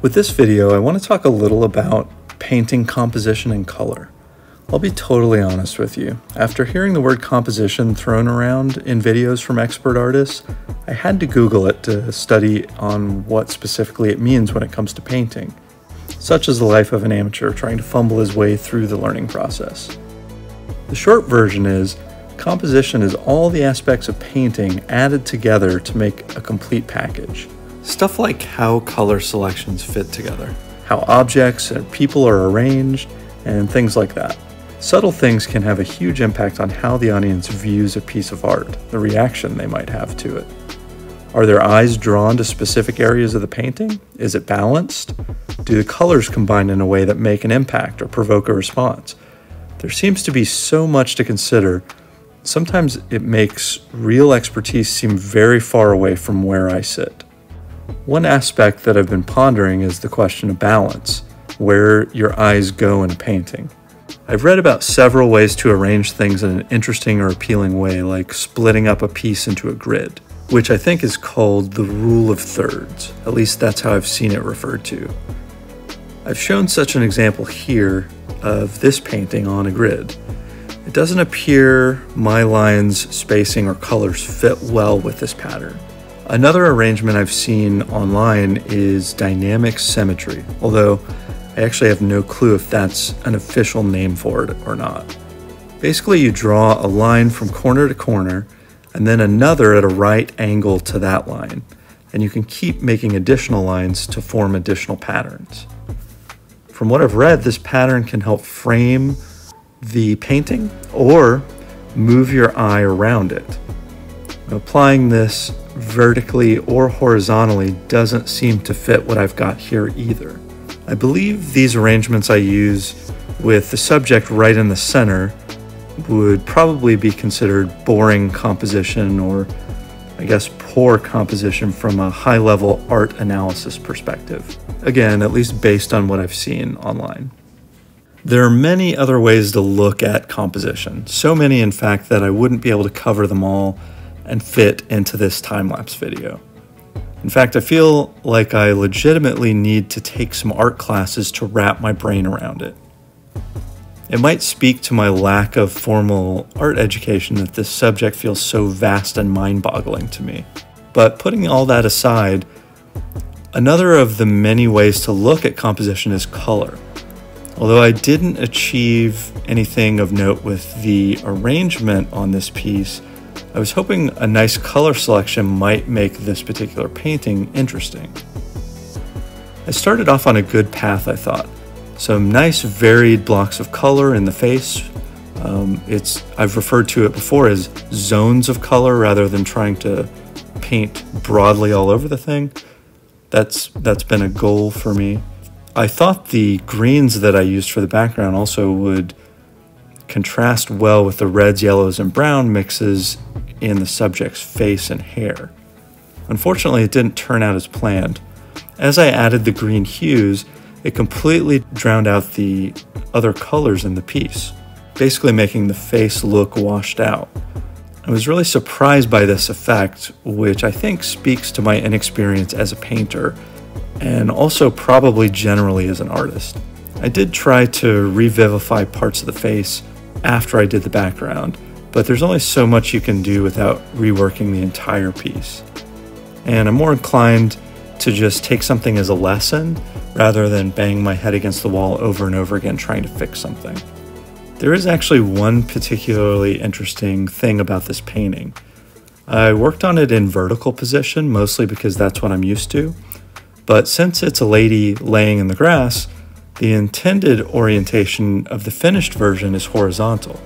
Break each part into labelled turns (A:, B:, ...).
A: With this video, I want to talk a little about painting composition and color. I'll be totally honest with you. After hearing the word composition thrown around in videos from expert artists, I had to Google it to study on what specifically it means when it comes to painting. Such is the life of an amateur trying to fumble his way through the learning process. The short version is, composition is all the aspects of painting added together to make a complete package. Stuff like how color selections fit together, how objects and people are arranged, and things like that. Subtle things can have a huge impact on how the audience views a piece of art, the reaction they might have to it. Are their eyes drawn to specific areas of the painting? Is it balanced? Do the colors combine in a way that make an impact or provoke a response? There seems to be so much to consider. Sometimes it makes real expertise seem very far away from where I sit. One aspect that I've been pondering is the question of balance, where your eyes go in a painting. I've read about several ways to arrange things in an interesting or appealing way, like splitting up a piece into a grid, which I think is called the rule of thirds. At least that's how I've seen it referred to. I've shown such an example here of this painting on a grid. It doesn't appear my lines, spacing, or colors fit well with this pattern. Another arrangement I've seen online is Dynamic Symmetry, although I actually have no clue if that's an official name for it or not. Basically, you draw a line from corner to corner, and then another at a right angle to that line, and you can keep making additional lines to form additional patterns. From what I've read, this pattern can help frame the painting or move your eye around it. Applying this vertically or horizontally doesn't seem to fit what I've got here either. I believe these arrangements I use with the subject right in the center would probably be considered boring composition, or I guess poor composition from a high-level art analysis perspective. Again, at least based on what I've seen online. There are many other ways to look at composition, so many in fact that I wouldn't be able to cover them all and fit into this time-lapse video. In fact, I feel like I legitimately need to take some art classes to wrap my brain around it. It might speak to my lack of formal art education that this subject feels so vast and mind-boggling to me. But putting all that aside, another of the many ways to look at composition is color. Although I didn't achieve anything of note with the arrangement on this piece, I was hoping a nice color selection might make this particular painting interesting. I started off on a good path, I thought. Some nice varied blocks of color in the face. I've referred to it before as zones of color rather than trying to paint broadly all over the thing. That's been a goal for me. I thought the greens that I used for the background also would contrast well with the reds, yellows, and brown mixes in the subject's face and hair. Unfortunately, it didn't turn out as planned. As I added the green hues, it completely drowned out the other colors in the piece, basically making the face look washed out. I was really surprised by this effect, which I think speaks to my inexperience as a painter, and also probably generally as an artist. I did try to revivify parts of the face after I did the background, but there's only so much you can do without reworking the entire piece. And I'm more inclined to just take something as a lesson rather than bang my head against the wall over and over again trying to fix something. There is actually one particularly interesting thing about this painting. I worked on it in vertical position, mostly because that's what I'm used to, but since it's a lady laying in the grass, the intended orientation of the finished version is horizontal.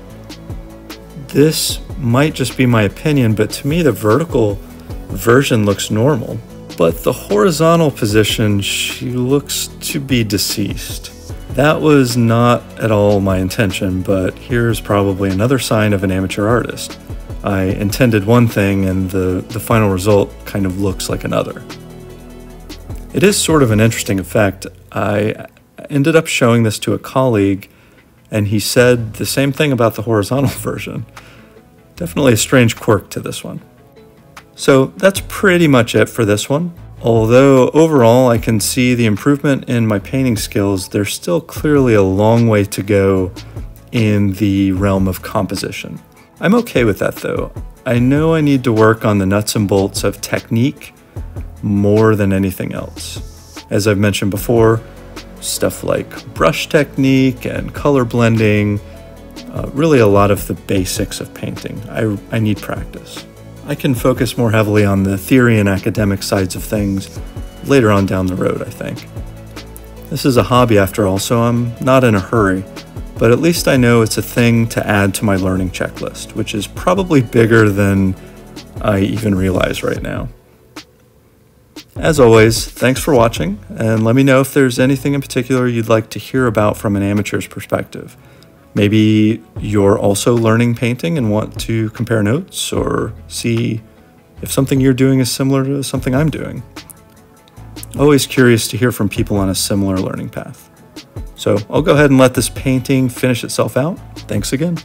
A: This might just be my opinion, but to me the vertical version looks normal. But the horizontal position, she looks to be deceased. That was not at all my intention, but here's probably another sign of an amateur artist. I intended one thing and the final result kind of looks like another. It is sort of an interesting effect. I ended up showing this to a colleague, and he said the same thing about the horizontal version. Definitely a strange quirk to this one. So that's pretty much it for this one. Although overall I can see the improvement in my painting skills, there's still clearly a long way to go in the realm of composition. I'm okay with that though. I know I need to work on the nuts and bolts of technique more than anything else. As I've mentioned before, stuff like brush technique and color blending, really a lot of the basics of painting. I need practice. I can focus more heavily on the theory and academic sides of things later on down the road, I think. This is a hobby after all, so I'm not in a hurry, but at least I know it's a thing to add to my learning checklist, which is probably bigger than I even realize right now. As always, thanks for watching, and let me know if there's anything in particular you'd like to hear about from an amateur's perspective. Maybe you're also learning painting and want to compare notes or see if something you're doing is similar to something I'm doing. Always curious to hear from people on a similar learning path. So I'll go ahead and let this painting finish itself out. Thanks again.